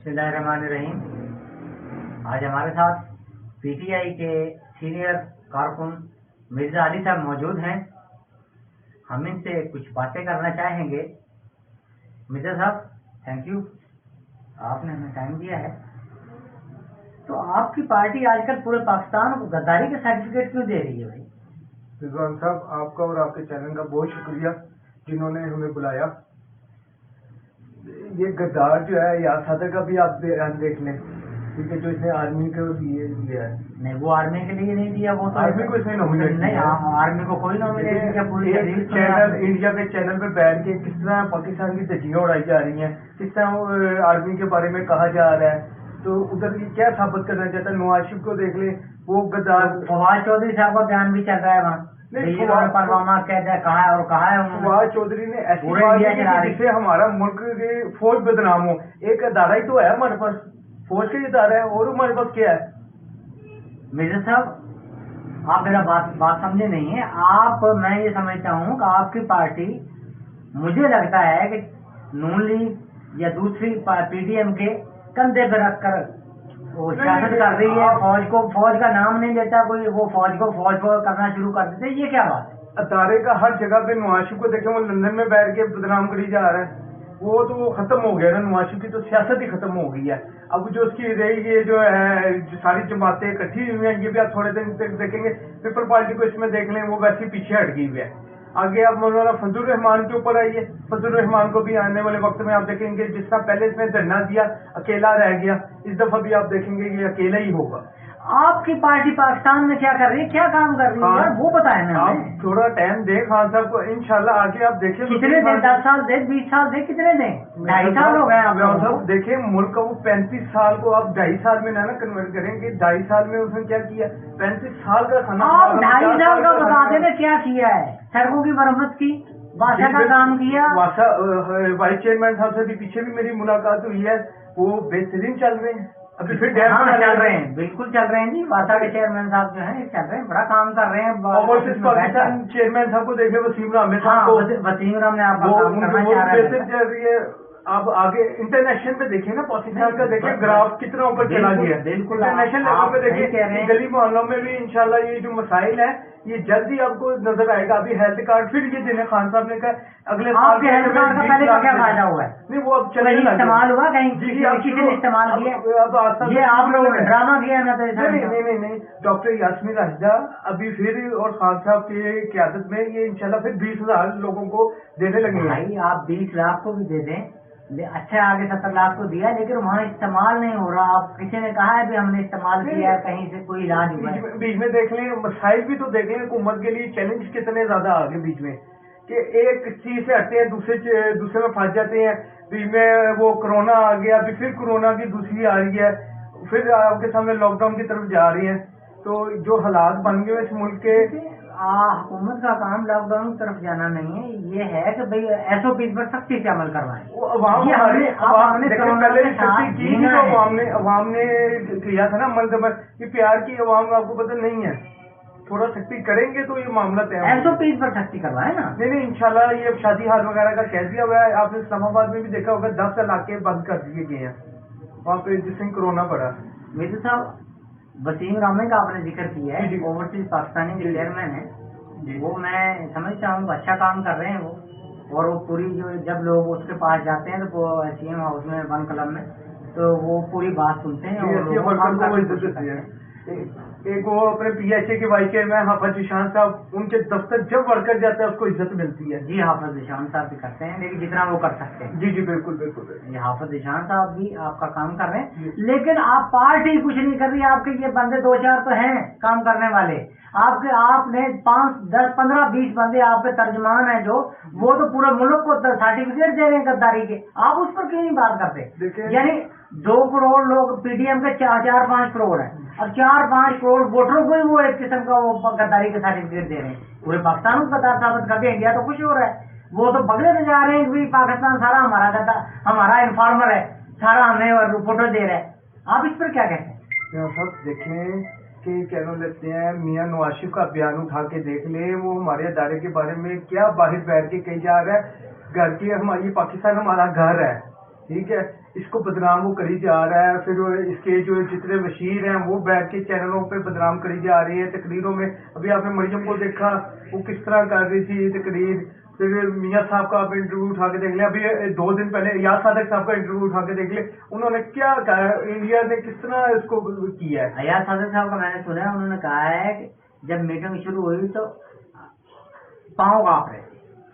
बिस्मिल्लाहिर्रहमानिर्रहीम। आज हमारे साथ पीटीआई के सीनियर कारकुन मिर्जा अली साहब मौजूद हैं। हम इनसे कुछ बातें करना चाहेंगे। मिर्जा साहब, थैंक यू, आपने हमें टाइम दिया है। तो आपकी पार्टी आजकल पूरे पाकिस्तान को गद्दारी के सर्टिफिकेट क्यों दे रही है भाई? रिजवान साहब, आपका और आपके चैनल का बहुत शुक्रिया जिन्होंने हमें बुलाया। ये गद्दार जो है या सादा का भी आप देख लें, ठीक है, जो इसने आर्मी के लिए लिया है। नहीं, वो आर्मी के लिए नहीं दिया, वो तो आर्मी को इसने नॉमिनेट नहीं, आर्मी को कोई नॉमिनेट नहीं किया। पूरी चैनल इंडिया के चैनल पे बैठ के किस तरह पाकिस्तान की धज्जियां उड़ाई जा रही हैं, किस तरह आर्मी के बारे में कहा जा रहा है, तो उधर क्या साबित करना चाहता है? नवाज शरीफ को देख ले, वो गद्दार। फवाद चौधरी साहब का बयान भी चल रहा है वहाँ, पुलवामा कहता है, कहा है और कहा है फवाद चौधरी ने ऐसी बात की जिससे हमारा मुल्क की फौज बदनाम हो। एक अदारा ही तो है हमारे पास, फौज का ही अदारा है, और हमारे पास क्या है? मिर्जा साहब, आप मेरा बात समझे नहीं है। मैं ये समझता हूँ कि आपकी पार्टी, मुझे लगता है कि नून लीग या दूसरी पीडीएम के कंधे पे रख कर वो सियासत कर रही है। फौज का नाम नहीं लेता कोई, वो फौज को करना शुरू कर देते। ये क्या बात है? अदारे का हर जगह पे नवाज शरीफ को देखे, वो लंदन में बैठ के बदनाम करी जा रहा है। वो तो खत्म हो गया ना, नवाज शरीफ की तो सियासत ही खत्म हो गई है। अब जो उसकी रही ये जो है, जो सारी जमातें इकट्ठी हुई हैं, ये भी आप थोड़े दिन तक देखेंगे। पीपल पार्टी को इसमें देख लें, वो वैसे ही पीछे हट गई हुई है। आगे अब मौलाना फजलुर रहमान के ऊपर आई है। फजलुर रहमान को भी आने वाले वक्त में आप देखेंगे, जिस तरह पहले इसने धरना दिया अकेला रह गया, इस दफा भी आप देखेंगे ये अकेला ही होगा। आपकी पार्टी पाकिस्तान में क्या कर रही है, क्या काम कर रही है, वो बताएं ना। आप थोड़ा टाइम दें खान साहब को, इंशाल्लाह आगे आप देखें। कितने दें? 10 साल दे, 20 साल दे, कितने दें? 2.5 साल हो गए आप साहब। देखिए, मुल्क का वो 35 साल को आप 2.5 साल में ना कन्वर्ट करेंगे। 2.5 साल में उसने क्या किया? 35 साल का खाना। आप 2.5 साल का बता देते क्या किया है? सड़कों की मरम्मत की, वासा का काम किया। वासा वाइस चेयरमैन साहब से भी पीछे भी मेरी मुलाकात हुई है, वो बेहतरीन चल रहे हैं। अभी फिर चल रहे हैं, बिल्कुल चल रहे हैं जी। वासा के चेयरमैन साहब जो हैं चल रहे हैं, बड़ा काम कर रहे हैं। ओवरसीज पाकिस्तान चेयरमैन साहब को देखे, वसीम राम साहब को, वसीम राम ने आपका काम करना चाह रहे हैं। आप आगे इंटरनेशनल पे देखिए ना, पाकिस्तान का देखिए ग्राफ कितना ऊपर चला गया। बिल्कुल इंटरनेशनल लेवल पे देखिए, गली मोहल्लों में भी इंशाल्लाह ये जो मसाइल है ये जल्दी आपको नजर आएगा। अभी हेल्थ कार्ड फिर ये देने खान साहब ने कहा अगले साल। आपके हेल्थ कार्ड का पहले क्या फायदा हुआ है? नहीं, वो अब चले इस्तेमाल हुआ कहीं? किसी ने इस्तेमाल किया? अब ये आप लोगों ने ड्रामा किया ना? नहीं, डॉक्टर यास्मीन राशिदा अभी फिर और खान साहब की क्यादत में ये इंशाल्लाह फिर 20,000 लोगों को देने लगे। भाई, आप 20 लाख को भी दे दें, अच्छा आगे 70 लाख को दिया, लेकिन वहाँ इस्तेमाल नहीं हो रहा। आप किसी ने कहा है भी हमने इस्तेमाल किया है, कहीं से कोई इलाज हुआ है? बीच में देख लें, मसाइल भी तो देख लें। हुकूमत के लिए चैलेंज कितने ज्यादा आगे बीच में, कि एक चीज से हटते हैं दूसरे में फंस जाते हैं। बीच में वो कोरोना आ गया, अभी फिर कोरोना की दूसरी आ रही है, फिर आपके सामने लॉकडाउन की तरफ जा रही है। तो जो हालात बन गए इस मुल्क के, हुकूमत का काम लॉकडाउन की तरफ जाना नहीं है, ये है कि भाई SOP पर सख्ती से अमल करवाएं। अवाम ने किया था ना अमल, कि प्यार की अवाम आपको पता नहीं है, थोड़ा सख्ती करेंगे तो ये मामला तय। SOP पर सख्ती करवाए ना। नहीं, इंशाल्लाह ये अब शादी हाल वगैरह का कह दिया हुआ है। आपने इस्लामाबाद में भी देखा होगा, 10 इलाके बंद कर दिए गए हैं वहाँ पे जिससे कोरोना बढ़ा। मिर्जा साहब, वसीम रामे का आपने जिक्र किया है, ओवरसीज पाकिस्तानी के चेयरमैन है, वो मैं समझता हूँ अच्छा काम कर रहे हैं वो। और वो पूरी जो जब लोग उसके पास जाते हैं तो CM हाउस में, वन क्लब में, तो वो पूरी बात सुनते हैं और एक वो अपने PHA के वाइस चेयरमैन हाफिज ईशान साहब, उनके दफ्तर जब वर्कर जाता है उसको इज्जत मिलती है। जी, हाफिज ईशान साहब भी करते हैं, लेकिन जितना वो कर सकते हैं। जी, बिल्कुल। ये हाफिज ईशान साहब भी आपका काम कर रहे हैं, लेकिन आप पार्टी कुछ नहीं कर रही। आपके ये बंदे 2-4 तो हैं काम करने वाले। आपने 5, 10, 15, 20 बंदे आपके तर्जमान हैं, जो वो तो पूरे मुल्क को सर्टिफिकेट दे रहे हैं गद्दारी के। आप उस पर क्यों नहीं बात करते? यानी 2 करोड़ लोग PDM के 4-5 करोड़ है, अब 4-5 करोड़ वोटरों को ही वो एक किस्म का वो गद्दारी के सर्टिफिकेट दे रहे हैं। पूरे पाकिस्तान को गद्दार साबित करके इंडिया तो खुश हो रहा है। वो तो बगले में जा रहे हैं कि पाकिस्तान सारा हमारा गद्दार, हमारा इन्फॉर्मर है, सारा हमें रिपोर्टर दे रहा है। आप इस पर क्या कहते हैं? सब देखें कि क्या लेते हैं, मियाँ नवाज शरीफ का बयान उठा के देख ले, वो हमारे अदारे के बारे में क्या बाहर बैठ के कही जा रहा है। घर की हमारी पाकिस्तान हमारा घर है, ठीक है, اس کو بدنام وہ کری جا رہا ہے. پھر اس کے جو جتنے بشیر ہیں وہ بیٹھ کے چینلوں پہ بدنام کری جا رہی ہے تقریروں میں. ابھی آپ نے مریم کو دیکھا وہ کس طرح کر رہی تھی تقریر. پھر میاں صاحب کا آپ انٹرویو اٹھا کے دیکھ لیں. ابھی 2 دن پہلے ایاز صادق صاحب کا انٹرویو اٹھا کے دیکھ لیں, انہوں نے کیا کہا ہے, انڈیا نے کس طرح اس کو کیا ہے. ایاز صادق صاحب کا میں نے سنا ہے, انہوں نے کہا ہے کہ جب میٹنگ شروع ہوئی تو پاؤں کانپ رہے تھے,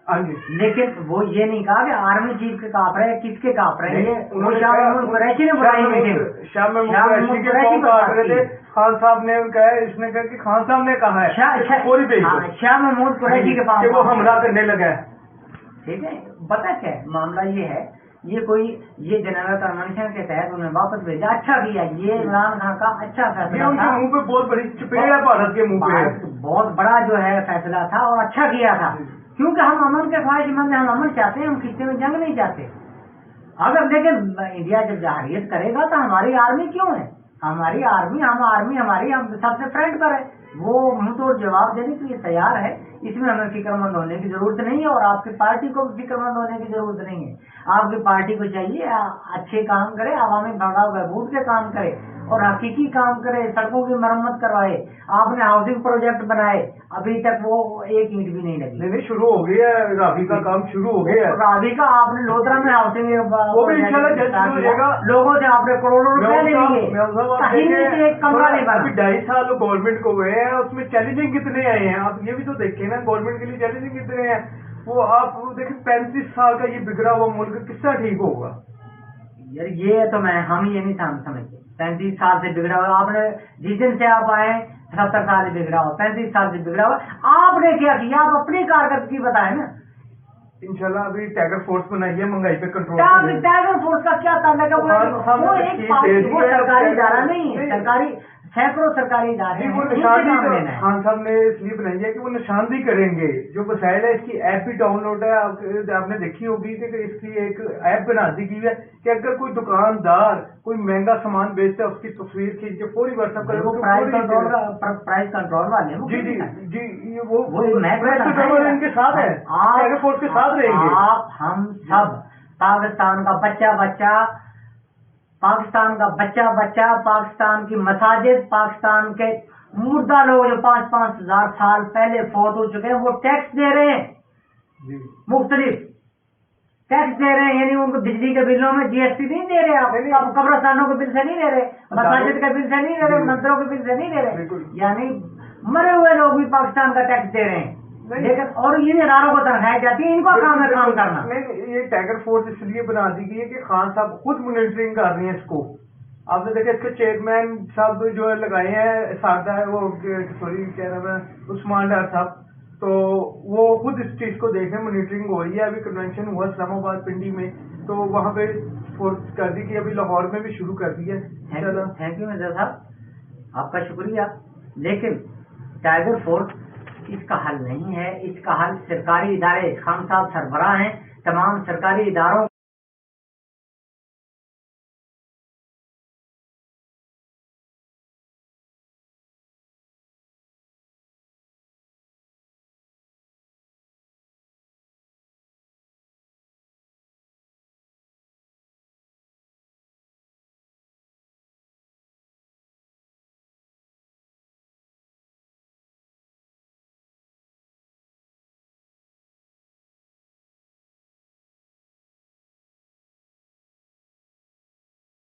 ہاں جی, لیکن وہ یہ نہیں کہا کہ آرمی چیف کے کانپ رہے, کس کے کانپ رہے ہیں. شاہ محمود قریشی نے بلائی میٹنگ, شاہ محمود قریشی کے پاؤں کانپ رہے تھے. خان صاحب نے کہا ہے, اس نے کہا کہ خان صاحب نے کہا ہے پوری پیش شاہ محمود قریشی کے پاؤں کہ وہ حملہ کرنے لگا ہے. ٹھیک ہے, پتہ کیا ہے معاملہ یہ ہے, یہ جنرل کنونشن کے تحت انہیں واپس بھیجا. اچھا کیا, یہ عمران خان کا اچھا فیصلہ تھا. ان کے منہ پہ بہت بڑی چپیڑ ہے بھارت کے منہ پہ, بہت بڑا جو ہے فیصلہ تھا اور اچھا کیا تھا, کیونکہ ہم امن کے خواہش مند ہیں, ہم امن چاہتے ہیں, ہم خطے میں جنگ نہیں چاہتے. اگر لیکن انڈیا جب جارحیت کرے گا تو ہماری آرمی کیوں ہے, ہماری آرمی ہماری ہم سب سے فرنٹ پر ہے, وہ منہ توڑ جواب دینے کے لیے تیار ہے. اس میں ہمیں فکر مند ہونے کی ضرورت نہیں ہے, اور آپ کی پارٹی کو بھی فکر مند ہونے کی ضرورت نہیں ہے. آپ کی پارٹی کو چاہیے اچھے کام کرے, عوامی بھلائی بہبود کے کام کرے اور حقیقی کام کرے, سڑکوں کی مرمت کروائے. آپ نے ہاؤسنگ پروجیکٹ بنائے, ابھی تک وہ 1 اینٹ بھی نہیں لگی. نہیں شروع ہو گیا ہے, راوی کا کام شروع ہو گیا ہے. راوی کا آپ نے لودرا میں ہاؤسنگ وہ بھی انشاءاللہ جلد شروع ہو جائے گا. لوگوں سے آپ نے کروڑوں روپے لے لیے, ایک کمرہ نہیں بنا. ابھی 2.5 سال گورنمنٹ کو ہوئے ہیں, اس میں چیلنجنگ کتنے آئے ہیں آپ یہ بھی تو دیکھیں نا. گورنمنٹ کے لیے چیلنجنگ کتنے ہیں, وہ آپ دیکھیں 35 سال کا یہ بگڑا ہوا ملک کس طرح ٹھیک ہوگا. یار یہ تو ہم یہ نہیں سمجھتے. 35 سال سے بگڑا ہوا, آپ نے جس دن سے آپ آئے 70 سال سے بگڑا ہوا, 35 سال سے بگڑا ہوا. آپ نے کیا کیا, آپ اپنی کارکردگی بتائیں نا. انشاءاللہ ابھی ٹائیگر فورس بنائی ہے, مہنگائی پہ کنٹرول. ٹائیگر فورس کا کیا تعلق ہے, وہ ایک وہ سرکاری ادارہ نہیں ہے, سرکاری سینکڑوں سرکاری ادارے ہیں. وہ نشاندہی خان صاحب نے اس لیے بنائی ہے کہ وہ نشاندہی کریں گے. جو وسائل ہے اس کی ایپ بھی ڈاؤن لوڈ ہے, آپ نے دیکھی ہوگی کہ اس کی ایک ایپ بنا دی گئی ہے کہ اگر کوئی دکاندار کوئی مہنگا سامان بیچتا ہے اس کی تصویر کھینچ کے پوری واٹس ایپ کرے. پرائز کنٹرول والے جی جی جی وہ ان کے ساتھ ہے, ٹائیگر فورس کے ساتھ رہیں گے. آپ ہم سب پاکستان کا بچہ پاکستان کی مساجد, پاکستان کے مردہ لوگ جو 5-5 ہزار سال پہلے فوت ہو چکے ہیں, وہ ٹیکس دے رہے ہیں, مختلف ٹیکس دے رہے ہیں. یعنی ان کو بجلی کے بلوں میں GST نہیں دے رہے, آپ قبرستانوں کے بل سے نہیں دے رہے, مساجد کے بل سے نہیں دے رہے, مندروں کے بل سے نہیں دے رہے. یعنی مرے ہوئے لوگ بھی پاکستان کا ٹیکس دے رہے ہیں, لیکن اور ان اداروں کو تنخواہیں جاتی ہیں, ان کا کام ہے کام کرنا. یہ ٹائیگر فورس اس لیے بنا دی گئی ہے کہ خان صاحب خود مانیٹرنگ کر رہے ہیں اس کو. آپ نے دیکھا اس کے چیئرمین صاحب جو لگائے ہیں سادہ ہے, وہ سوری کہہ رہا میں عثمان ڈار صاحب, تو وہ خود اس چیز کو دیکھ رہے ہیں, مانیٹرنگ ہو رہی ہے. ابھی کنونشن ہوا اسلام آباد پنڈی میں, تو وہاں پہ فورس کر دی کہ ابھی لاہور میں بھی شروع کر دی ہے. تھینک یو مرزا صاحب, آپ کا شکریہ. لیکن ٹائیگر فورس اس کا حل نہیں ہے, اس کا حل سرکاری ادارے, خان صاحب سربراہ ہیں تمام سرکاری اداروں